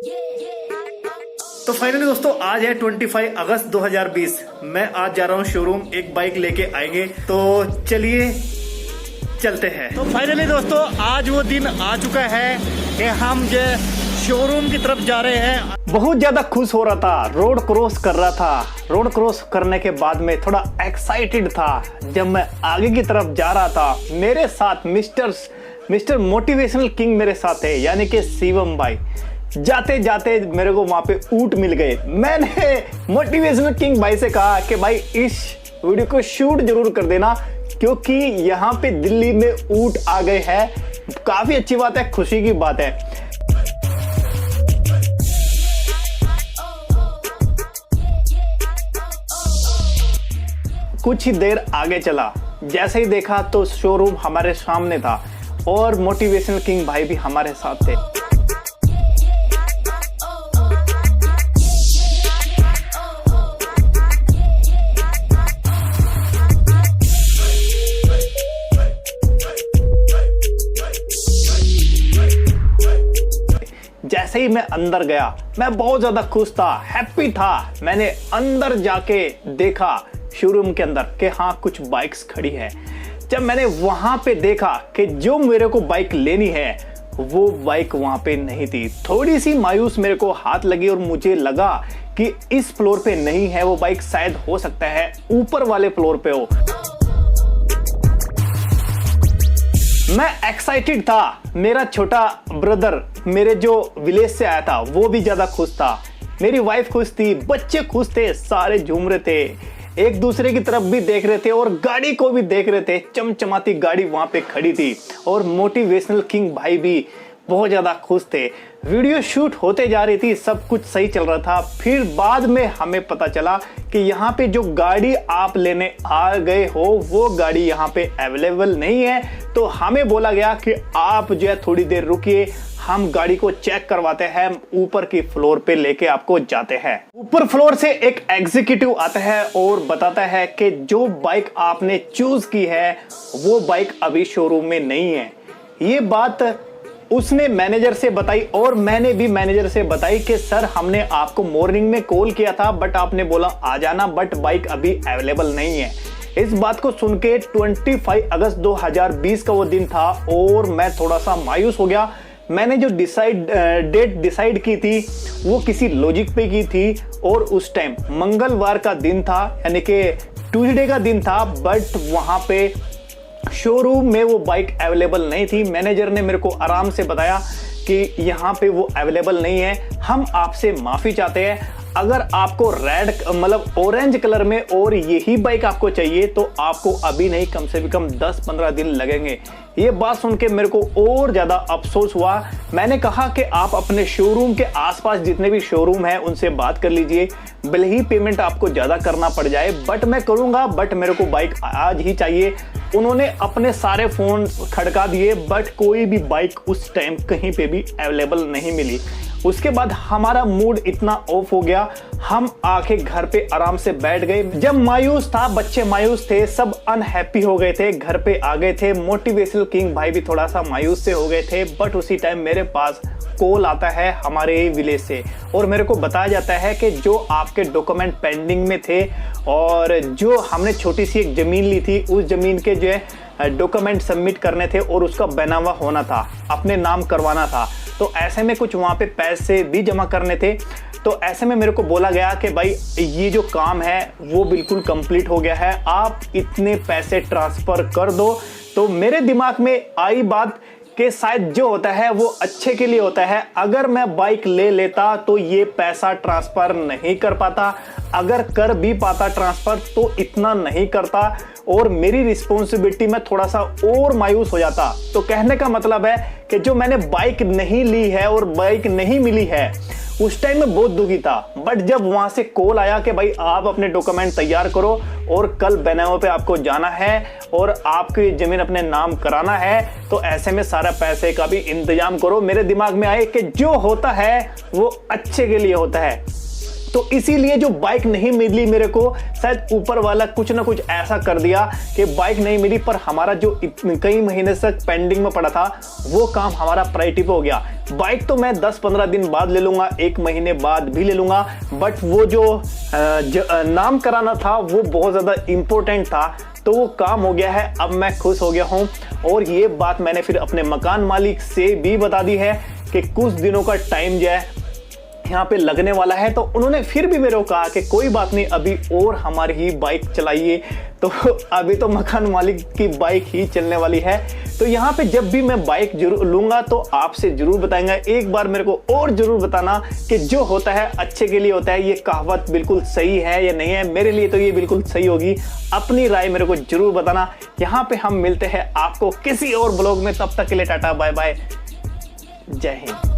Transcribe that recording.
तो फाइनली दोस्तों आज है 25 अगस्त 2020। मैं आज जा रहा हूँ शोरूम, एक बाइक लेके आएंगे, तो चलिए चलते हैं। तो फाइनली दोस्तों आज वो दिन आ चुका है कि हम जो शोरूम की तरफ जा रहे हैं। बहुत ज्यादा खुश हो रहा था, रोड क्रॉस कर रहा था। रोड क्रॉस करने के बाद में थोड़ा एक्साइटेड था। जब मैं आगे की तरफ जा रहा था, मेरे साथ मिस्टर मोटिवेशनल किंग मेरे साथ है, यानी कि शिवम भाई। जाते जाते मेरे को वहां पे ऊंट मिल गए। मैंने मोटिवेशनल किंग भाई से कहा कि भाई इस वीडियो को शूट जरूर कर देना, क्योंकि यहाँ पे दिल्ली में ऊंट आ गए हैं। काफी अच्छी बात है, खुशी की बात है। कुछ ही देर आगे चला, जैसे ही देखा तो शोरूम हमारे सामने था और मोटिवेशनल किंग भाई भी हमारे साथ थे। जैसे ही मैं अंदर गया, मैं बहुत ज्यादा खुश था, हैप्पी था। मैंने अंदर जाके देखा शोरूम के अंदर कि हाँ कुछ बाइक्स खड़ी है। जब मैंने वहां पे देखा कि जो मेरे को बाइक लेनी है वो बाइक वहां पे नहीं थी, थोड़ी सी मायूस मेरे को हाथ लगी और मुझे लगा कि इस फ्लोर पे नहीं है वो बाइक, शायद हो सकता है ऊपर वाले फ्लोर पे हो। मैं एक्साइटेड था। मेरा छोटा ब्रदर मेरे जो विलेज से आया था वो भी ज्यादा खुश था, मेरी वाइफ खुश थी, बच्चे खुश थे, सारे झूम रहे थे, एक दूसरे की तरफ भी देख रहे थे और गाड़ी को भी देख रहे थे। चमचमाती गाड़ी वहां पे खड़ी थी और मोटिवेशनल किंग भाई भी बहुत ज्यादा खुश थे। वीडियो शूट होते जा रही थी, सब कुछ सही चल रहा था। फिर बाद में हमें पता चला कि यहाँ पे जो गाड़ी आप लेने आ गए हो वो गाड़ी यहाँ पे अवेलेबल नहीं है। तो हमें बोला गया कि आप जो है थोड़ी देर रुकिए, हम गाड़ी को चेक करवाते हैं, ऊपर की फ्लोर पे लेके आपको जाते हैं। ऊपर फ्लोर से एक एग्जीक्यूटिव आता है और बताता है कि जो बाइक आपने चूज की है वो बाइक अभी शोरूम में नहीं है। ये बात उसने मैनेजर से बताई और मैंने भी मैनेजर से बताई कि सर हमने आपको मॉर्निंग में कॉल किया था, बट आपने बोला आ जाना, बट बाइक अभी अवेलेबल नहीं है। इस बात को सुन के 25 अगस्त 2020 का वो दिन था और मैं थोड़ा सा मायूस हो गया। मैंने जो डेट डिसाइड की थी वो किसी लॉजिक पे की थी और उस टाइम मंगलवार का दिन था, यानी कि ट्यूसडे का दिन था, बट वहां पे शोरूम में वो बाइक अवेलेबल नहीं थी। मैनेजर ने मेरे को आराम से बताया कि यहाँ पे वो अवेलेबल नहीं है, हम आपसे माफी चाहते हैं। अगर आपको रेड मतलब ऑरेंज कलर में और यही बाइक आपको चाहिए तो आपको अभी नहीं, कम से कम 10-15 दिन लगेंगे। ये बात सुन के मेरे को और ज्यादा अफसोस हुआ। मैंने कहा कि आप अपने शोरूम के आसपास जितने भी शोरूम हैं उनसे बात कर लीजिए, भले ही पेमेंट आपको ज्यादा करना पड़ जाए, बट मैं करूंगा, बट मेरे को बाइक आज ही चाहिए। उन्होंने अपने सारे फोन खड़का दिए, बट कोई भी बाइक उस टाइम कहीं पे भी अवेलेबल नहीं मिली। उसके बाद हमारा मूड इतना ऑफ हो गया, हम आके घर पे आराम से बैठ गए। जब मायूस था, बच्चे मायूस थे, सब अनहैप्पी हो गए थे, घर पे आ गए थे। मोटिवेशनल किंग भाई भी थोड़ा सा मायूस से हो गए थे। बट उसी टाइम मेरे पास कॉल आता है हमारे विलेज से और मेरे को बताया जाता है कि जो आपके डॉक्यूमेंट पेंडिंग में थे और जो हमने छोटी सी एक जमीन ली थी, उस जमीन के जो है डॉक्यूमेंट सबमिट करने थे और उसका बनावा होना था, अपने नाम करवाना था। तो ऐसे में कुछ वहां पे पैसे भी जमा करने थे। तो ऐसे में मेरे को बोला गया कि भाई ये जो काम है वो बिल्कुल कंप्लीट हो गया है, आप इतने पैसे ट्रांसफर कर दो। तो मेरे दिमाग में आई बात कि शायद जो होता है वो अच्छे के लिए होता है। अगर मैं बाइक ले लेता तो ये पैसा ट्रांसफर नहीं कर पाता, अगर कर भी पाता ट्रांसफर तो इतना नहीं करता और मेरी रिस्पॉन्सिबिलिटी में थोड़ा सा और मायूस हो जाता। तो कहने का मतलब है कि जो मैंने बाइक नहीं ली है और बाइक नहीं मिली है, उस टाइम में बहुत दुखी था। बट जब वहां से कॉल आया कि भाई आप अपने डॉक्यूमेंट तैयार करो और कल बनाओ पे आपको जाना है और आपकी जमीन अपने नाम कराना है, तो ऐसे में सारा पैसे का भी इंतजाम करो। मेरे दिमाग में आए कि जो होता है वो अच्छे के लिए होता है। तो इसीलिए जो बाइक नहीं मिली मेरे को, शायद ऊपर वाला कुछ ना कुछ ऐसा कर दिया कि बाइक नहीं मिली, पर हमारा जो कई महीने से पेंडिंग में पड़ा था वो काम हमारा प्रायोरिटी पे हो गया। बाइक तो मैं 10-15 दिन बाद ले लूंगा, 1 महीने बाद भी ले लूंगा, बट वो जो नाम कराना था वो बहुत ज्यादा इंपॉर्टेंट था, तो वो काम हो गया है। अब मैं खुश हो गया हूं और ये बात मैंने फिर अपने मकान मालिक से भी बता दी है कि कुछ दिनों का टाइम जो है यहाँ पे लगने वाला है। तो उन्होंने फिर भी मेरे को कहा कि कोई बात नहीं, अभी और हमारी ही बाइक चलाइए। तो अभी तो मकान मालिक की बाइक ही चलने वाली है। तो यहाँ पे जब भी मैं बाइक जरूर लूंगा तो आपसे जरूर बताएंगा। एक बार मेरे को और जरूर बताना कि जो होता है अच्छे के लिए होता है। ये कहावत बिल्कुल सही है या नहीं है? मेरे लिए तो ये बिल्कुल सही होगी। अपनी राय मेरे को जरूर बताना। यहाँ पे हम मिलते हैं आपको किसी और ब्लॉग में। तब तक के लिए टाटा बाय बाय, जय हिंद।